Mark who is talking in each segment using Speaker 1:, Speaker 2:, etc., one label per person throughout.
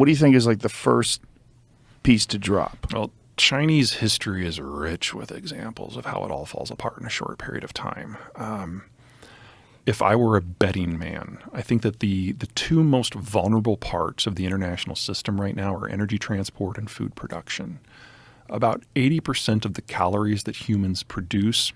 Speaker 1: what do you think is like the first piece to drop?
Speaker 2: Well, Chinese history is rich with examples of how it all falls apart in a short period of time. If I were a betting man, I think that the two most vulnerable parts of the international system right now are energy transport and food production. About 80% of the calories that humans produce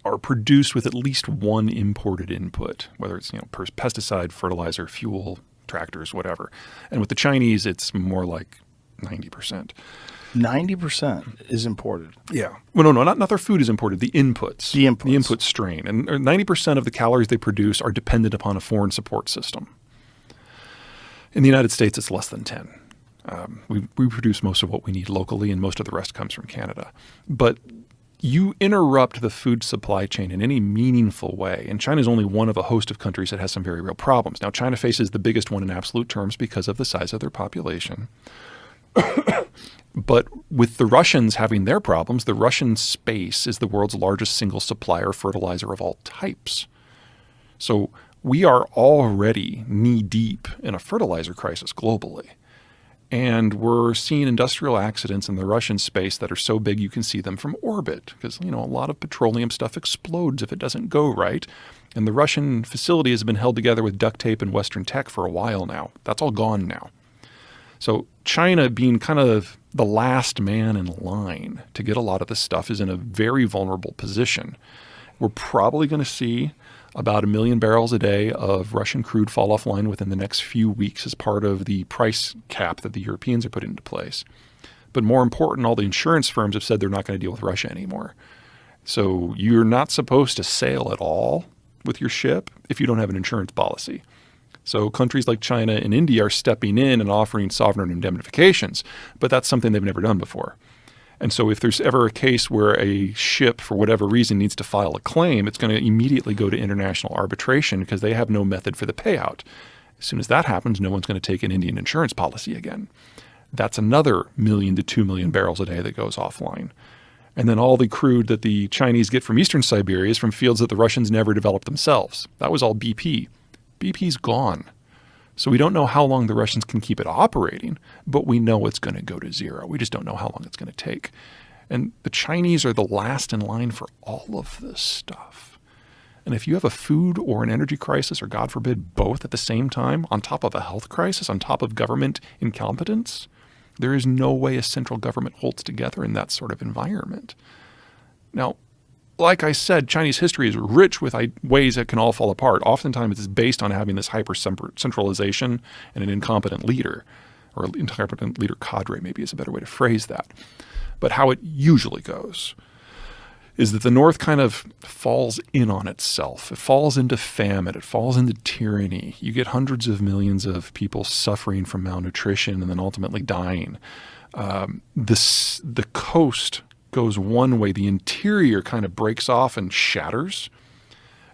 Speaker 2: are produced with at least one imported input, whether it's pesticide, fertilizer, fuel, tractors, whatever. And with the Chinese, it's more like 90%.
Speaker 1: 90% is imported.
Speaker 2: Yeah. Well, no, not their food is imported. The inputs.
Speaker 1: The inputs.
Speaker 2: The input strain. And 90% of the calories they produce are dependent upon a foreign support system. In the United States, it's less than 10. We produce most of what we need locally, and most of the rest comes from Canada. But you interrupt the food supply chain in any meaningful way, and China is only one of a host of countries that has some very real problems. Now, China faces the biggest one in absolute terms because of the size of their population. But with the Russians having their problems, the Russian space is the world's largest single supplier of fertilizer of all types. So we are already knee-deep in a fertilizer crisis globally. And we're seeing industrial accidents in the Russian space that are so big you can see them from orbit because, a lot of petroleum stuff explodes if it doesn't go right. And the Russian facility has been held together with duct tape and Western tech for a while now. That's all gone now. So China, being kind of the last man in line to get a lot of this stuff, is in a very vulnerable position. We're probably going to see about 1 million barrels a day of Russian crude fall offline within the next few weeks as part of the price cap that the Europeans are putting into place. But more important, all the insurance firms have said they're not going to deal with Russia anymore. So you're not supposed to sail at all with your ship if you don't have an insurance policy. So countries like China and India are stepping in and offering sovereign indemnifications, but that's something they've never done before. And so if there's ever a case where a ship, for whatever reason, needs to file a claim, it's going to immediately go to international arbitration because they have no method for the payout. As soon as that happens, no one's going to take an Indian insurance policy again. That's another 1 million to 2 million barrels a day that goes offline. And then all the crude that the Chinese get from eastern Siberia is from fields that the Russians never developed themselves. That was all BP. BP's gone. So we don't know how long the Russians can keep it operating, but we know it's going to go to zero. We just don't know how long it's going to take. And the Chinese are the last in line for all of this stuff. And if you have a food or an energy crisis, or God forbid, both at the same time, on top of a health crisis, on top of government incompetence, there is no way a central government holds together in that sort of environment. Now, like I said, Chinese history is rich with ways that can all fall apart. Oftentimes it's based on having this hyper-centralization and an incompetent leader, or incompetent leader cadre maybe is a better way to phrase that. But how it usually goes is that the North kind of falls in on itself. It falls into famine. It falls into tyranny. You get hundreds of millions of people suffering from malnutrition and then ultimately dying. The coast goes one way, the interior kind of breaks off and shatters.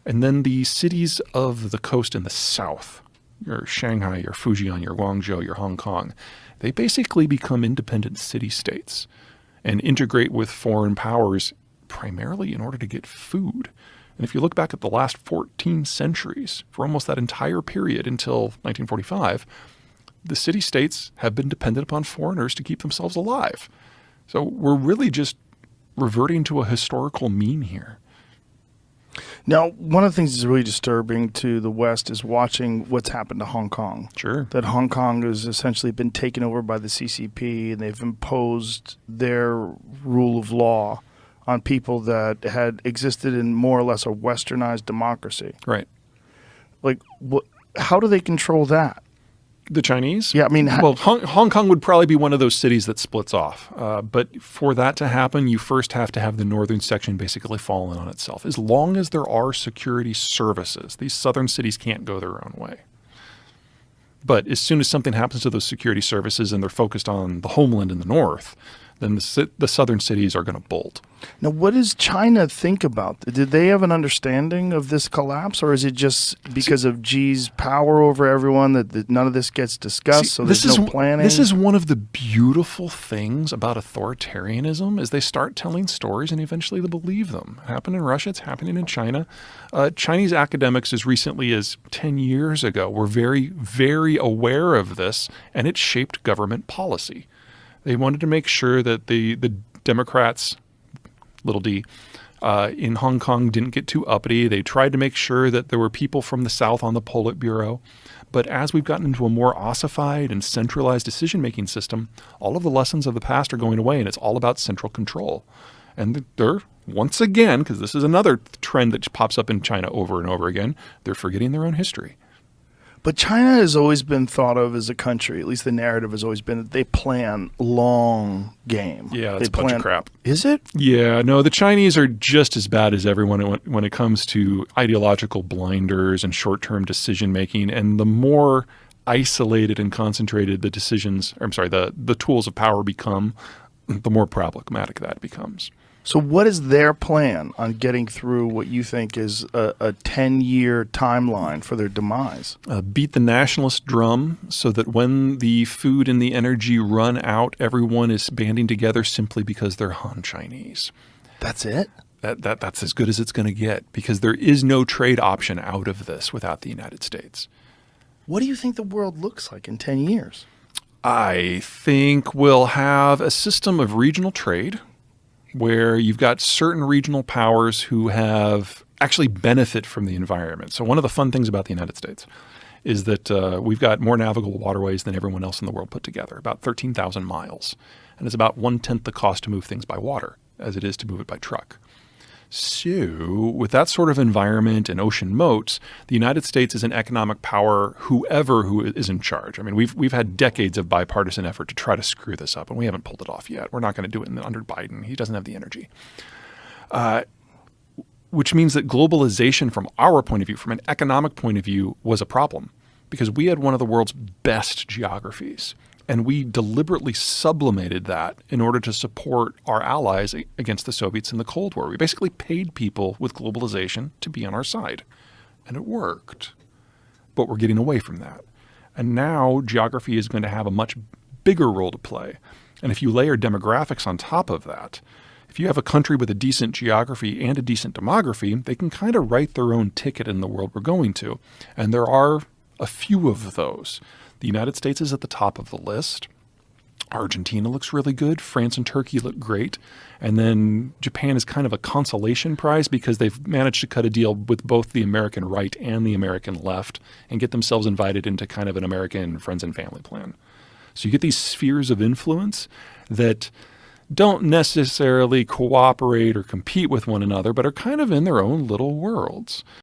Speaker 2: And then the cities of the coast in the south, your Shanghai, your Fujian, your Guangzhou, your Hong Kong, they basically become independent city-states and integrate with foreign powers primarily in order to get food. And if you look back at the last 14 centuries, for almost that entire period until 1945, the city-states have been dependent upon foreigners to keep themselves alive. So we're really just reverting to a historical mean here.
Speaker 1: Now, one of the things that's really disturbing to the West is watching what's happened to Hong Kong.
Speaker 2: Sure.
Speaker 1: That Hong Kong has essentially been taken over by the CCP, and they've imposed their rule of law on people that had existed in more or less a westernized democracy.
Speaker 2: Right.
Speaker 1: Like, how do they control that?
Speaker 2: The Chinese?
Speaker 1: Yeah, I mean...
Speaker 2: Well, Hong Kong would probably be one of those cities that splits off. But for that to happen, you first have to have the northern section basically fall in on itself. As long as there are security services, these southern cities can't go their own way. But as soon as something happens to those security services and they're focused on the homeland in the north, then the southern cities are going to bolt.
Speaker 1: Now, what does China think about? Did they have an understanding of this collapse, or is it just because of Xi's power over everyone that none of this gets discussed, so there's no planning?
Speaker 2: This is one of the beautiful things about authoritarianism is they start telling stories and eventually they believe them. It happened in Russia. It's happening in China. Chinese academics as recently as 10 years ago were very, very aware of this, and it shaped government policy. They wanted to make sure that the Democrats, little d, in Hong Kong didn't get too uppity. They tried to make sure that there were people from the South on the Politburo. But as we've gotten into a more ossified and centralized decision-making system, all of the lessons of the past are going away, and it's all about central control. And they're, once again, because this is another trend that pops up in China over and over again, they're forgetting their own history.
Speaker 1: But China has always been thought of as a country, at least the narrative has always been that they plan long game.
Speaker 2: Yeah, that's a bunch of crap.
Speaker 1: Is it?
Speaker 2: Yeah, no, the Chinese are just as bad as everyone when it comes to ideological blinders and short-term decision-making. And the more isolated and concentrated the the tools of power become, the more problematic that becomes.
Speaker 1: So what is their plan on getting through what you think is a 10-year timeline for their demise?
Speaker 2: Beat the nationalist drum so that when the food and the energy run out, everyone is banding together simply because they're Han Chinese.
Speaker 1: That's it?
Speaker 2: That's as good as it's going to get because there is no trade option out of this without the United States.
Speaker 1: What do you think the world looks like in 10 years?
Speaker 2: I think we'll have a system of regional trade where you've got certain regional powers who have actually benefit from the environment. So one of the fun things about the United States is that we've got more navigable waterways than everyone else in the world put together, about 13,000 miles. And it's about 1/10 the cost to move things by water as it is to move it by truck. So with that sort of environment and ocean moats, the United States is an economic power who is in charge. I mean, we've had decades of bipartisan effort to try to screw this up, and we haven't pulled it off yet. We're not going to do it under Biden. He doesn't have the energy. Which means that globalization from our point of view, from an economic point of view, was a problem because we had one of the world's best geographies. And we deliberately sublimated that in order to support our allies against the Soviets in the Cold War. We basically paid people with globalization to be on our side. And it worked. But we're getting away from that. And now geography is going to have a much bigger role to play. And if you layer demographics on top of that, if you have a country with a decent geography and a decent demography, they can kind of write their own ticket in the world we're going to. And there are a few of those. The United States is at the top of the list. Argentina looks really good. France and Turkey look great. And then Japan is kind of a consolation prize because they've managed to cut a deal with both the American right and the American left and get themselves invited into kind of an American friends and family plan. So you get these spheres of influence that don't necessarily cooperate or compete with one another, but are kind of in their own little worlds.